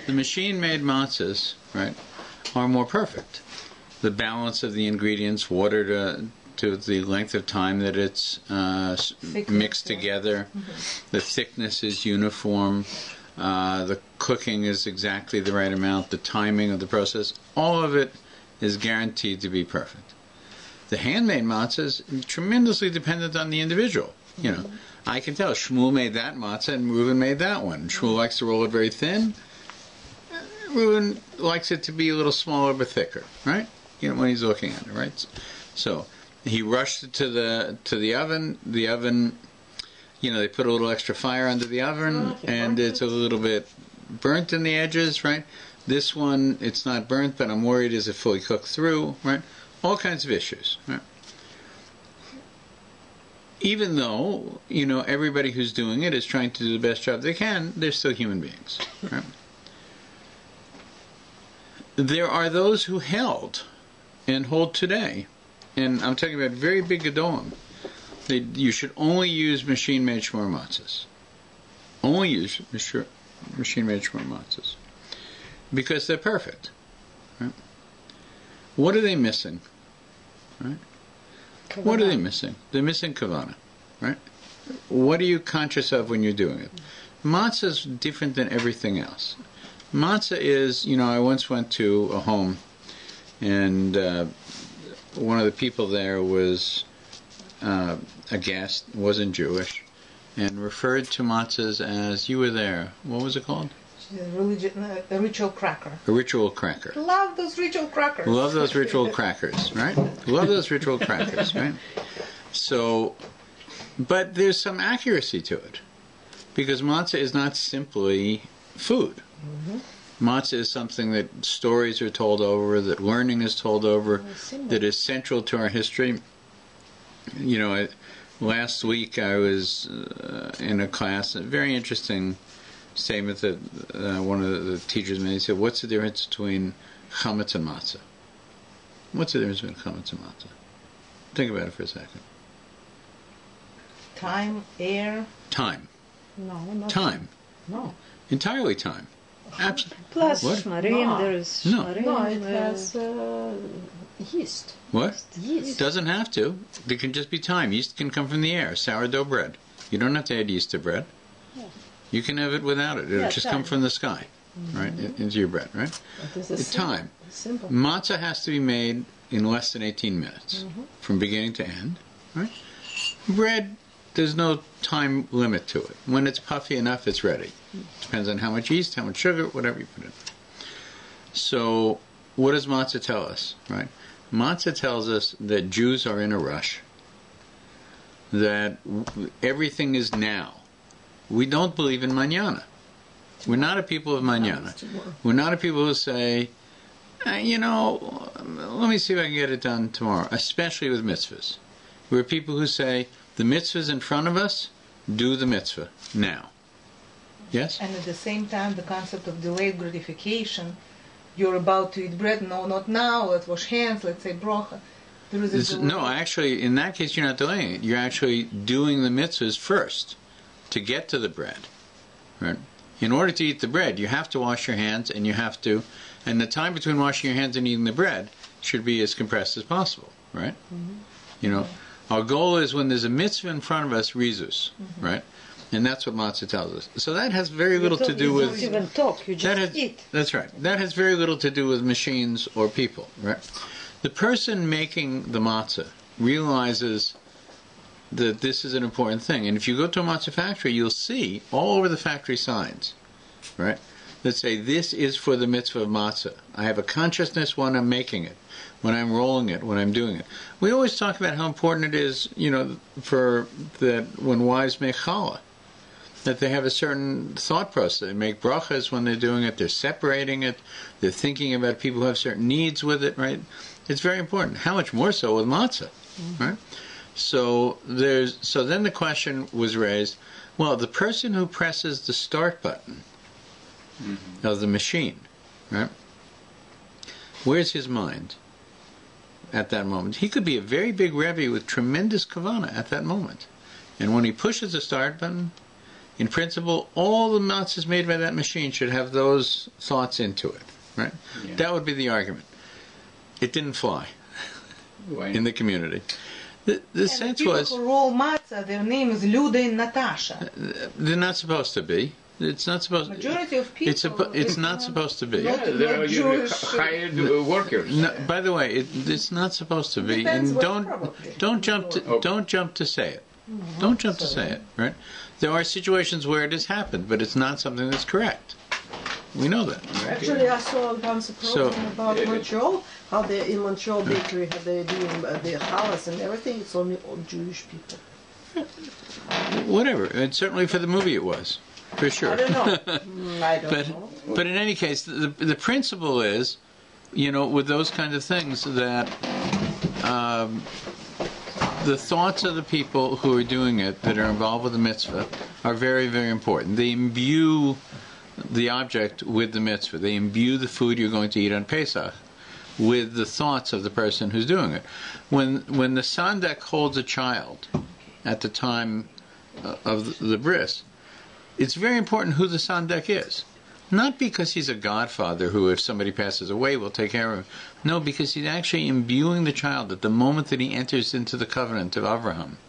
The machine-made matzahs, right, are more perfect. The balance of the ingredients, water to the length of time that it's mixed together, the thickness is uniform, the cooking is exactly the right amount, the timing of the process, all of it is guaranteed to be perfect. The handmade matzah is tremendously dependent on the individual. You know, I can tell Shmuel made that matzah and Reuven made that one. Shmuel likes to roll it very thin. Reuven likes it to be a little smaller but thicker, right? You know, when he's looking at it, right? So he rushed it to the oven. The oven, you know, they put a little extra fire under the oven, and it's a little bit burnt in the edges, right? This one, it's not burnt, but I'm worried is it fully cooked through, right? All kinds of issues, right? Even though, you know, everybody who's doing it is trying to do the best job they can, they're still human beings, right? There are those who held and hold today, and I'm talking about very big gedolim, that you should only use machine-made shmur matzahs. Only use machine-made shmur matzahs. Because they're perfect. Right? What are they missing? Right? Kavanah. What are they missing? They're missing kavanah. Right? What are you conscious of when you're doing it? Matzah is different than everything else. Matzah is, you know, I once went to a home, and one of the people there was a guest, wasn't Jewish, and referred to matzahs as, you were there, what was it called? A ritual cracker. A ritual cracker. Love those ritual crackers. Love those ritual crackers, right? Love those ritual crackers, right? So, but there's some accuracy to it, because matzah is not simply food. Matzah is something that stories are told over, that learning is told over, that is central to our history. You know, last week I was in a class, a very interesting statement that one of the teachers made. He said, what's the difference between chametz and matzah? What's the difference between chametz and matzah? Think about it for a second. Time, air. Time. No, not time. No. Entirely time. Absolutely. Plus what? shmarim, there is shmarim. No, it has yeast. What? Yeast. Doesn't have to. There can just be time. Yeast can come from the air. Sourdough bread. You don't have to add yeast to bread. Yeah. You can have it without it. It'll just come from the sky, right, into your bread, right? It's time. Simple. Matzah has to be made in less than 18 minutes, from beginning to end, right? Bread, there's no time limit to it. When it's puffy enough, it's ready. Depends on how much yeast, how much sugar, whatever you put in. So, what does matzah tell us, right? Matzah tells us that Jews are in a rush, that everything is now. We don't believe in manana. We're not a people of manana. We're not a people who say, you know, let me see if I can get it done tomorrow, especially with mitzvahs. We're people who say, the mitzvah's in front of us, do the mitzvah now. Yes? And at the same time, the concept of delayed gratification, you're about to eat bread, no, not now, let's wash hands, let's say bracha. There is a no, actually, in that case, you're not delaying it. You're actually doing the mitzvahs first to get to the bread. Right? In order to eat the bread, you have to wash your hands, and and the time between washing your hands and eating the bread should be as compressed as possible, right? You know, our goal is when there's a mitzvah in front of us, rizus, right? And that's what matzah tells us. So that has very little to do with... You don't even talk, you just eat. That's right. That has very little to do with machines or people, right? The person making the matzah realizes that this is an important thing. And if you go to a matzah factory, you'll see all over the factory signs, right, that say, this is for the mitzvah of matzah. I have a consciousness when I'm making it, when I'm rolling it, when I'm doing it. We always talk about how important it is, you know, for that when wives make challah, that they have a certain thought process. They make brachas when they're doing it. They're separating it. They're thinking about people who have certain needs with it, right? It's very important. How much more so with matzah, right? So then the question was raised, well, the person who presses the start button of the machine, right? Where's his mind at that moment? He could be a very big Rebbe with tremendous kavanah at that moment. And when he pushes the start button, In principle, all the matzahs made by that machine should have those thoughts into it, right? Yeah. That would be the argument. It didn't fly in the community. The sense was... people who roll matzah, their name is Luda and Natasha. They're not supposed to be. It's not supposed. Majority of people. It's not supposed to be. Yeah, there are hired workers. No, by the way, it's not supposed to be. Depends And don't jump to say it. Mm-hmm. Don't jump to say it. Right? There are situations where it has happened, but it's not something that's correct. We know that. Actually, I saw once a program about Montreal, how they in Montreal bakery, how they're doing the challah and everything. It's only all Jewish people. Whatever. And certainly for the movie it was. For sure. I don't know. I don't know. But in any case, the principle is, with those kinds of things, that the thoughts of the people who are doing it, that are involved with the mitzvah, are very, very important. They imbue the object with the mitzvah. They imbue the food you're going to eat on Pesach with the thoughts of the person who's doing it. When the sandek holds a child at the time of the bris, it's very important who the sandek is. Not because he's a godfather who, if somebody passes away, will take care of him. No, because he's actually imbuing the child at the moment that he enters into the covenant of Abraham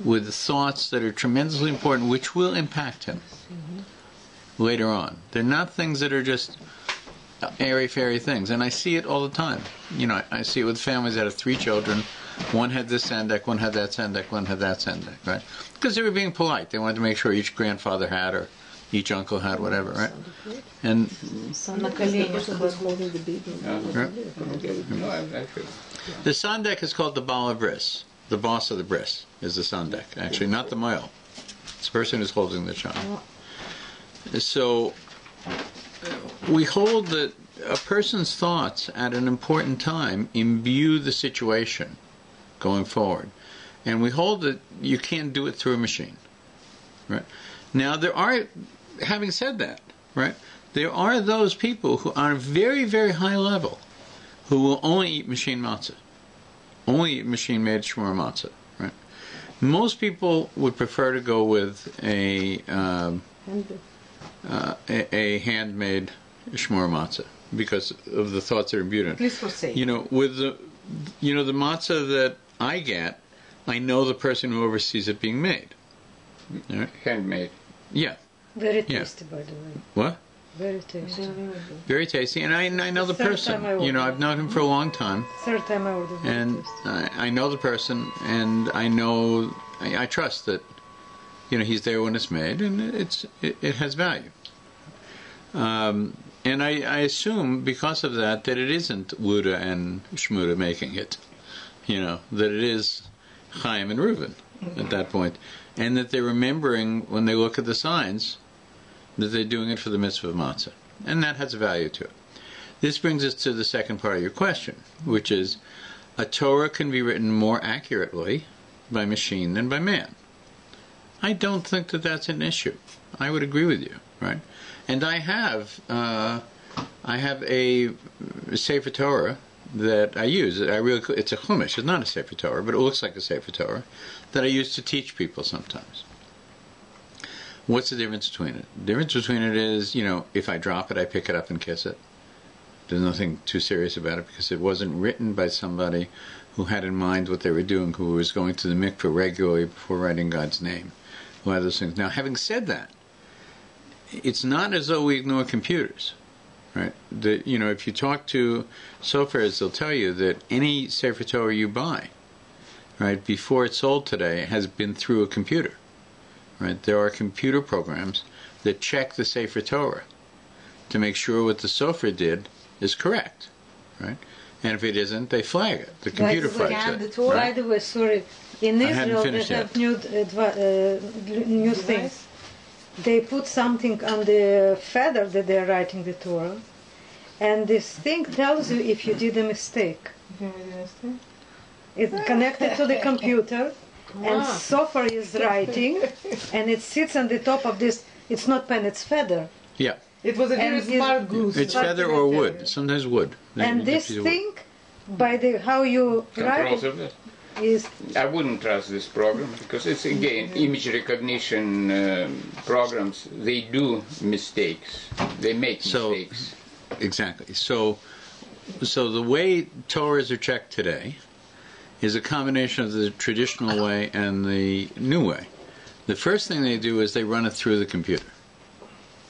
with thoughts that are tremendously important, which will impact him later on. They're not things that are just airy-fairy things. And I see it all the time. I see it with families that have 3 children. One had this sandek, one had that sandek, one had that sandek, right? Because they were being polite. They wanted to make sure each grandfather had, or each uncle had, whatever, right? And the sandek is called the Baal of Bris. The boss of the bris is the sandek. Actually, not the male. It's the person who's holding the child. So we hold that a person's thoughts at an important time imbue the situation going forward. And we hold that you can't do it through a machine. Right? Now, having said that, right, there are those people who are very, very high level who will only eat machine matzah. Only eat machine-made shmur matzah. Right? Most people would prefer to go with a handmade shmur matzah because of the thoughts that are imbued in it. At least for safe. With the matzah that I get, I know the person who oversees it being made. Right? Handmade. Yeah. Very tasty, by the way. What? Very tasty. Very tasty, and I know the person. I've known him for a long time. Third time I ordered. And I know the person, and I trust that, he's there when it's made, and it has value. And I assume because of that it isn't Luda and Shmuda making it. That it is Chaim and Reuven at that point. And that they're remembering, when they look at the signs, that they're doing it for the mitzvah of matzah. And that has a value to it. This brings us to the second part of your question, which is, a Torah can be written more accurately by machine than by man. I don't think that that's an issue. I would agree with you, right? And I have a Sefer Torah that I use. It's a Chumash. It's not a Sefer Torah, but it looks like a Sefer Torah that I use to teach people sometimes. What's the difference between it? The difference between it is, if I drop it, I pick it up and kiss it. There's nothing too serious about it because it wasn't written by somebody who had in mind what they were doing, who was going to the mikveh regularly before writing God's name, who had those things. Now, having said that, it's not as though we ignore computers, right? If you talk to sofars, they'll tell you that any Sefer Torah you buy, right, before it's sold today, has been through a computer, right? There are computer programs that check the Sefer Torah to make sure what the sofer did is correct, right? And if it isn't, they flag it. The computer flags it. By the way, sorry, in Israel they have new things. They put something on the feather that they're writing the Torah, and this thing tells you if you did a mistake. It's connected to the computer, and software is writing, and it sits on the top of this. It's not pen, it's feather. Yeah. It was a very smart goose. It's feather or wood. Sometimes wood. And this thing, by how you write it, is... I wouldn't trust this program because it's, again, image recognition programs. They do mistakes. They make mistakes. Exactly. So the way Torahs are checked today is a combination of the traditional way and the new way. The first thing they do is they run it through the computer.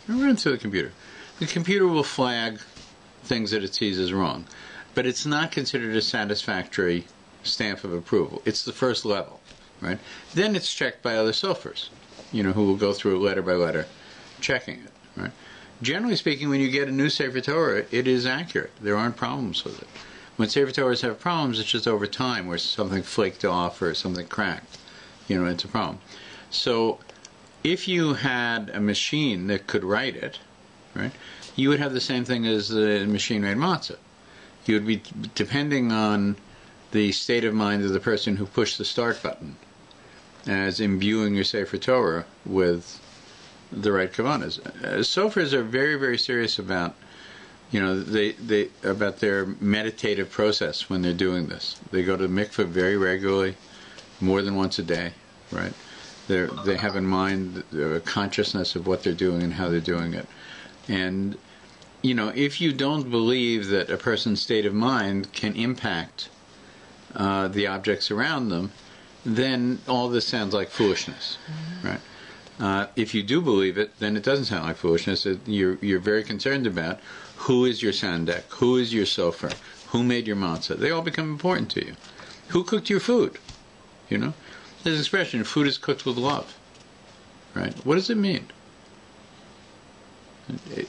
They run it through the computer. The computer will flag things that it sees as wrong, but it's not considered a satisfactory stamp of approval. It's the first level, right? Then it's checked by other sophers, who will go through it letter by letter, checking it, right? Generally speaking, when you get a new Sefer Torah, it is accurate. There aren't problems with it. When Sefer Torahs have problems, it's just over time where something flaked off or something cracked. It's a problem. So if you had a machine that could write it, right, you would have the same thing as the machine-made matzah. You would be depending on the state of mind of the person who pushed the start button as imbuing your Sefer Torah with the right kavanas. Sophers are very, very serious about about their meditative process when they're doing this. They go to the mikveh very regularly, more than once a day, right? They have in mind the consciousness of what they're doing and how they're doing it. And, if you don't believe that a person's state of mind can impact the objects around them, then all this sounds like foolishness, right? If you do believe it, then it doesn't sound like foolishness. You're very concerned about who is your sandek, who is your sofer, who made your matzah. They all become important to you. Who cooked your food? There's an expression, food is cooked with love, right? What does it mean?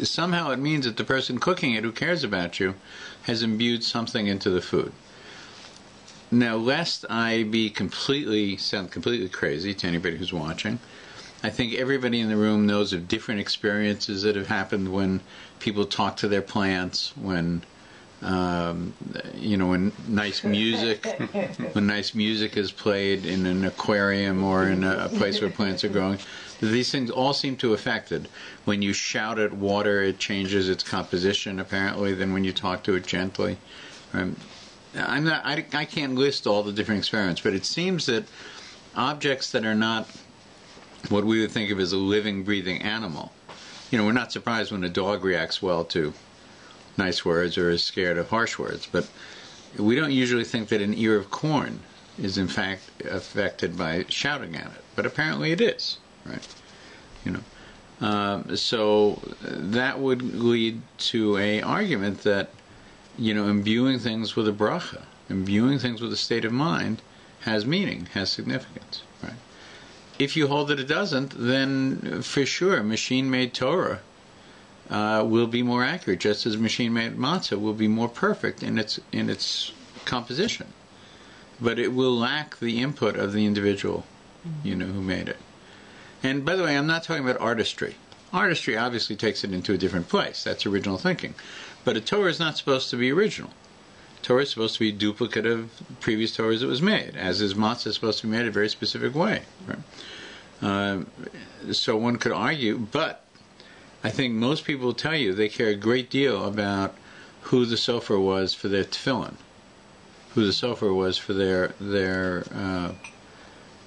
Somehow it means that the person cooking it, who cares about you, has imbued something into the food. Now, lest I sound completely crazy to anybody who's watching, I think everybody in the room knows of different experiences that have happened when people talk to their plants, when when nice music is played in an aquarium or in a place where plants are growing. These things all seem to affect it. When you shout at water, it changes its composition, apparently, than when you talk to it gently. I can't list all the different experiments, but it seems that objects that are not what we would think of as a living, breathing animal, we're not surprised when a dog reacts well to nice words or is scared of harsh words, but we don't usually think that an ear of corn is in fact affected by shouting at it, but apparently it is, right? So that would lead to an argument that imbuing things with a bracha, imbuing things with a state of mind, has meaning, has significance, right? If you hold that it doesn't, then for sure machine-made Torah will be more accurate, just as machine-made matzah will be more perfect in its composition. But it will lack the input of the individual, who made it. And by the way, I'm not talking about artistry. Artistry obviously takes it into a different place. That's original thinking. But a Torah is not supposed to be original. Torah is supposed to be a duplicate of previous Torahs that was made, as is matzah supposed to be made a very specific way. Right? So one could argue, but I think most people will tell you they care a great deal about who the sofer was for their tefillin, who the sofer was for their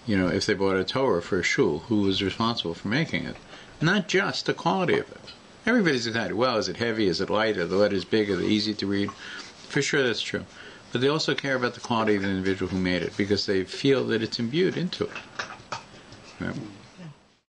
if they bought a Torah for a shul, who was responsible for making it, not just the quality of it. Everybody's excited. Well, is it heavy? Is it light? Are the letters big? Are they easy to read? For sure, that's true. But they also care about the quality of the individual who made it because they feel that it's imbued into it. Right?